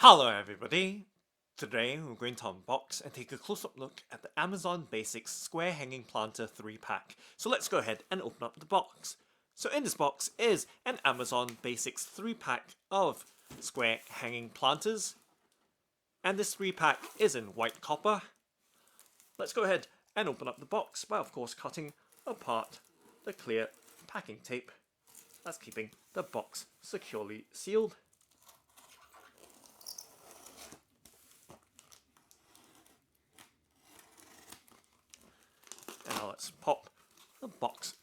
Hello everybody! Today we're going to unbox and take a close-up look at the Amazon Basics Square Hanging Planter 3-pack. So let's go ahead and open up the box. So in this box is an Amazon Basics 3-pack of square hanging planters. And this 3-pack is in white copper. Let's go ahead and open up the box by of course cutting apart the clear packing tape. That's keeping the box securely sealed. And now let's pop the box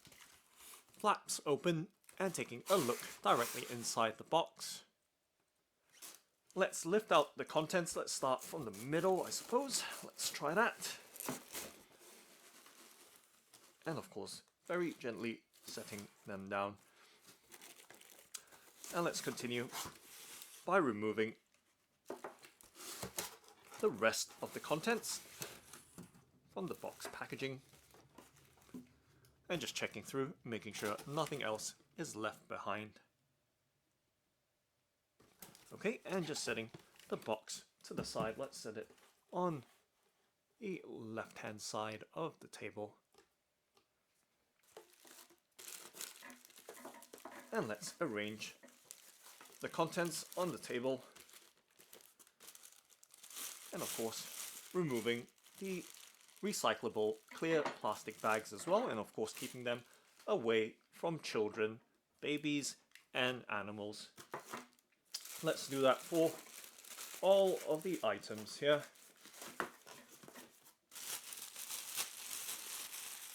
flaps open and taking a look directly inside the box. Let's lift out the contents. Let's start from the middle, I suppose. Let's try that. And of course, very gently setting them down. And let's continue by removing the rest of the contents from the box packaging. And just checking through, making sure nothing else is left behind. Okay, and just setting the box to the side. Let's set it on the left-hand side of the table. And let's arrange the contents on the table. And of course, removing the recyclable clear plastic bags as well, and of course keeping them away from children, babies and animals. Let's do that for all of the items here.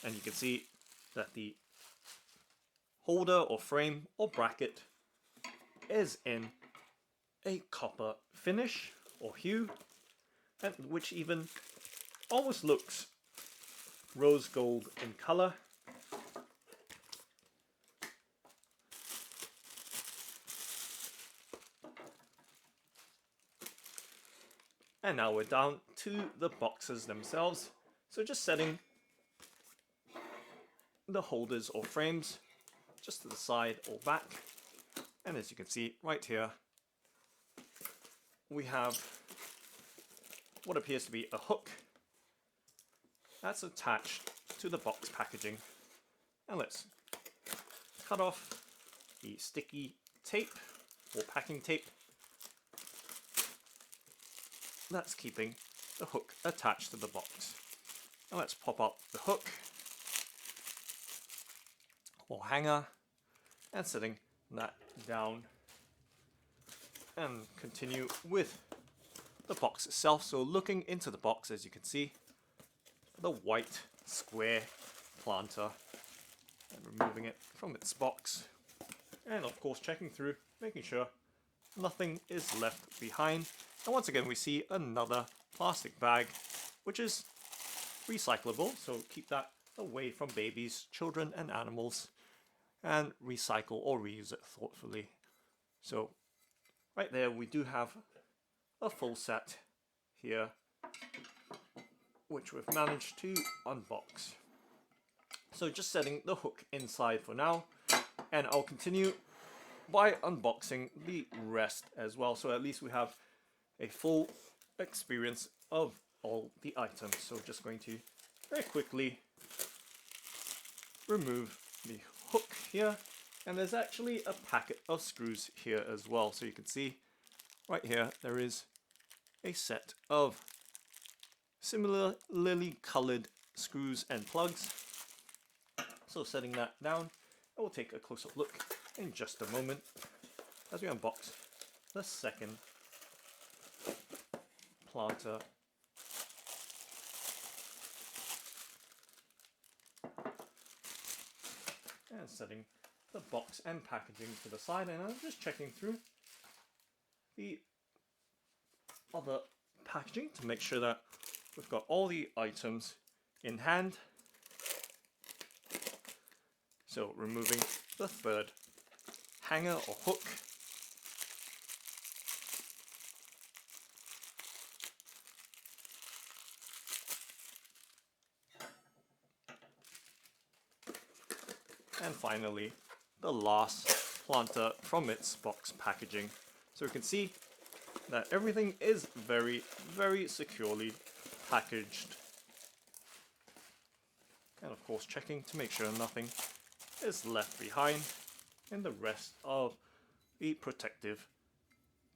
And you can see that the holder or frame or bracket is in a copper finish or hue, and which even almost looks rose gold in color. And now we're down to the boxes themselves. So just setting the holders or frames just to the side or back. And as you can see right here, we have what appears to be a hook that's attached to the box packaging. And let's cut off the sticky tape or packing tape that's keeping the hook attached to the box. And let's pop up the hook or hanger and setting that down and continue with the box itself. So looking into the box, as you can see, the white square planter, and removing it from its box, and of course checking through, making sure nothing is left behind. And once again we see another plastic bag which is recyclable, so keep that away from babies, children and animals, and recycle or reuse it thoughtfully. So right there we do have a full set here which we've managed to unbox. So just setting the hook inside for now, and I'll continue by unboxing the rest as well, so at least we have a full experience of all the items. So just going to very quickly remove the hook here, and there's actually a packet of screws here as well. So you can see right here there is a set of similarly colored screws and plugs. So setting that down, I will take a close-up look in just a moment as we unbox the second planter. And setting the box and packaging to the side, and I'm just checking through the other packaging to make sure that we've got all the items in hand. So removing the third hanger or hook. And finally, the last planter from its box packaging. So you can see that everything is very, very securely packaged. And of course checking to make sure nothing is left behind in the rest of the protective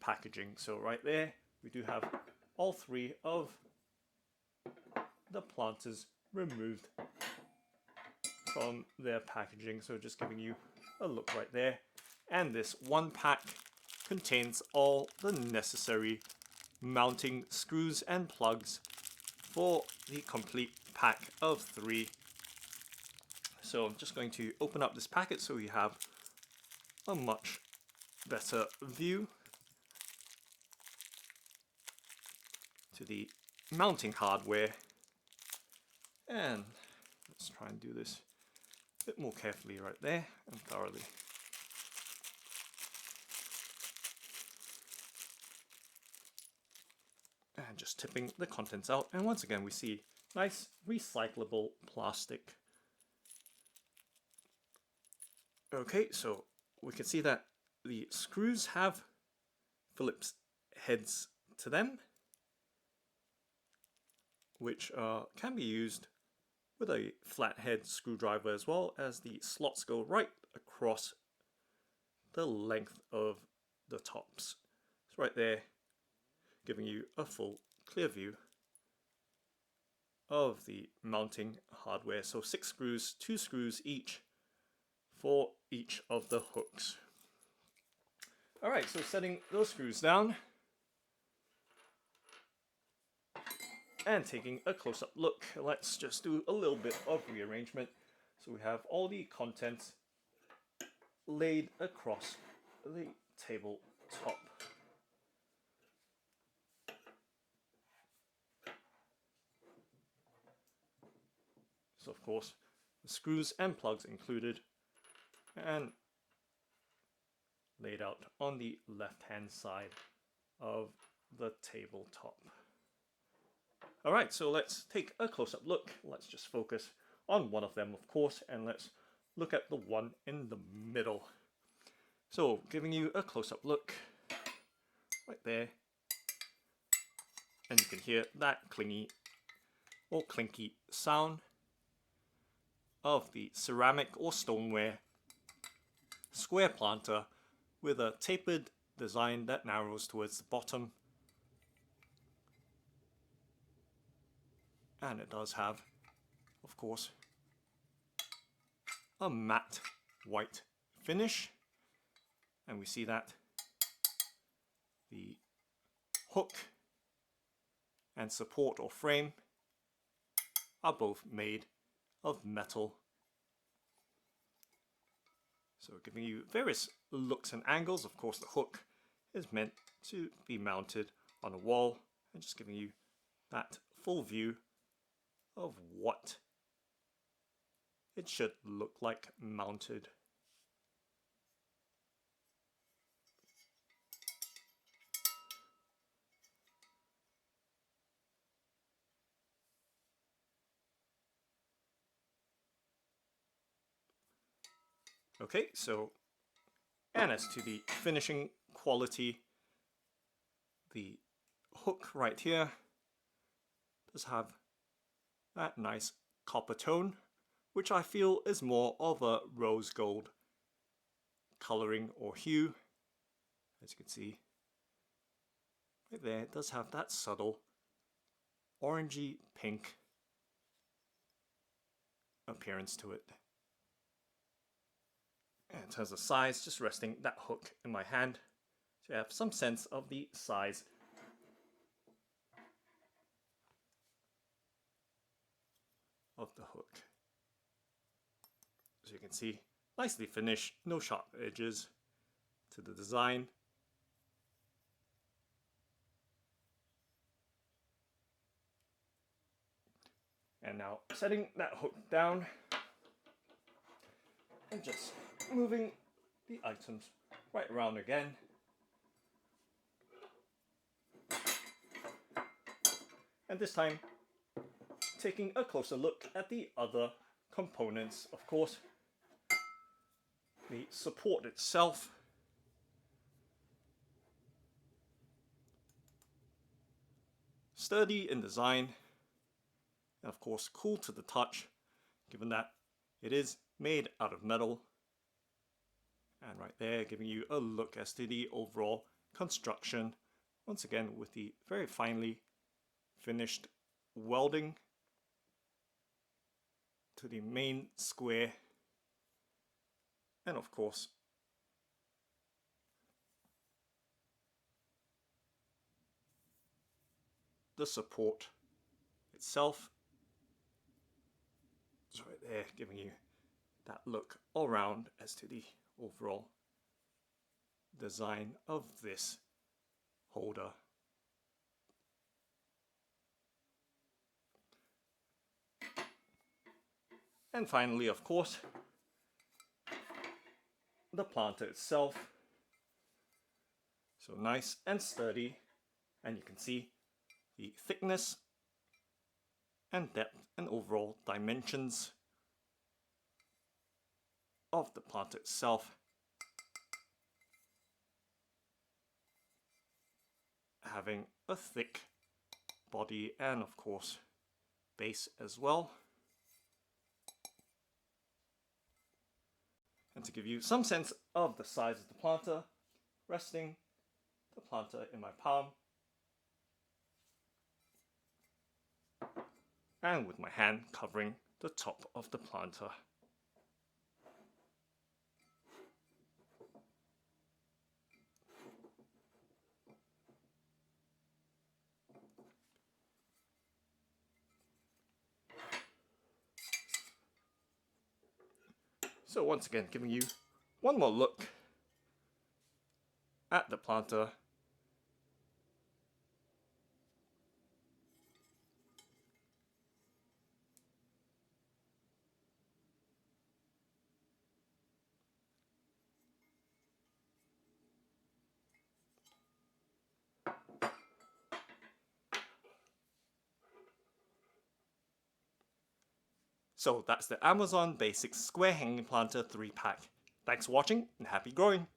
packaging. So right there we do have all three of the planters removed from their packaging, so just giving you a look right there. And this one pack contains all the necessary mounting screws and plugs for the complete pack of 3. So I'm just going to open up this packet so you have a much better view to the mounting hardware. And let's try and do this a bit more carefully right there and thoroughly. And just tipping the contents out, and once again we see nice recyclable plastic. Okay, so we can see that the screws have Phillips heads to them, which can be used with a flathead screwdriver, as well as the slots go right across the length of the tops. It's right there, giving you a full clear view of the mounting hardware. So 6 screws, 2 screws each for each of the hooks. Alright, so setting those screws down and taking a close-up look, let's just do a little bit of rearrangement. So we have all the contents laid across the tabletop. So of course, the screws and plugs included and laid out on the left-hand side of the tabletop. Alright, so let's take a close-up look. Let's just focus on one of them, of course, and let's look at the one in the middle. So, giving you a close-up look right there, and you can hear that clingy or clinky sound of the ceramic or stoneware square planter with a tapered design that narrows towards the bottom. And it does have, of course, a matte white finish. And we see that the hook and support or frame are both made of metal. So giving you various looks and angles. Of course, the hook is meant to be mounted on a wall, and just giving you that full view of what it should look like mounted. Okay, so, and as to the finishing quality, the hook right here does have that nice copper tone, which I feel is more of a rose gold coloring or hue. As you can see right there, it does have that subtle orangey pink appearance to it. And in terms of size, just resting that hook in my hand to have some sense of the size of the hook. As you can see, nicely finished, no sharp edges to the design. And now setting that hook down and just moving the items right around again. And this time, taking a closer look at the other components. Of course, the support itself sturdy in design, and of course cool to the touch, given that it is made out of metal. And right there, giving you a look as to the overall construction, once again with the very finely finished welding to the main square, and of course the support itself. It's right there, giving you that look all around as to the overall design of this holder. And finally, of course, the planter itself. So nice and sturdy, and you can see the thickness and depth and overall dimensions of the planter itself, having a thick body and of course base as well. And to give you some sense of the size of the planter, resting the planter in my palm and with my hand covering the top of the planter. So once again, giving you one more look at the planter. So that's the Amazon Basics Square Hanging Planter 3-pack. Thanks for watching and happy growing!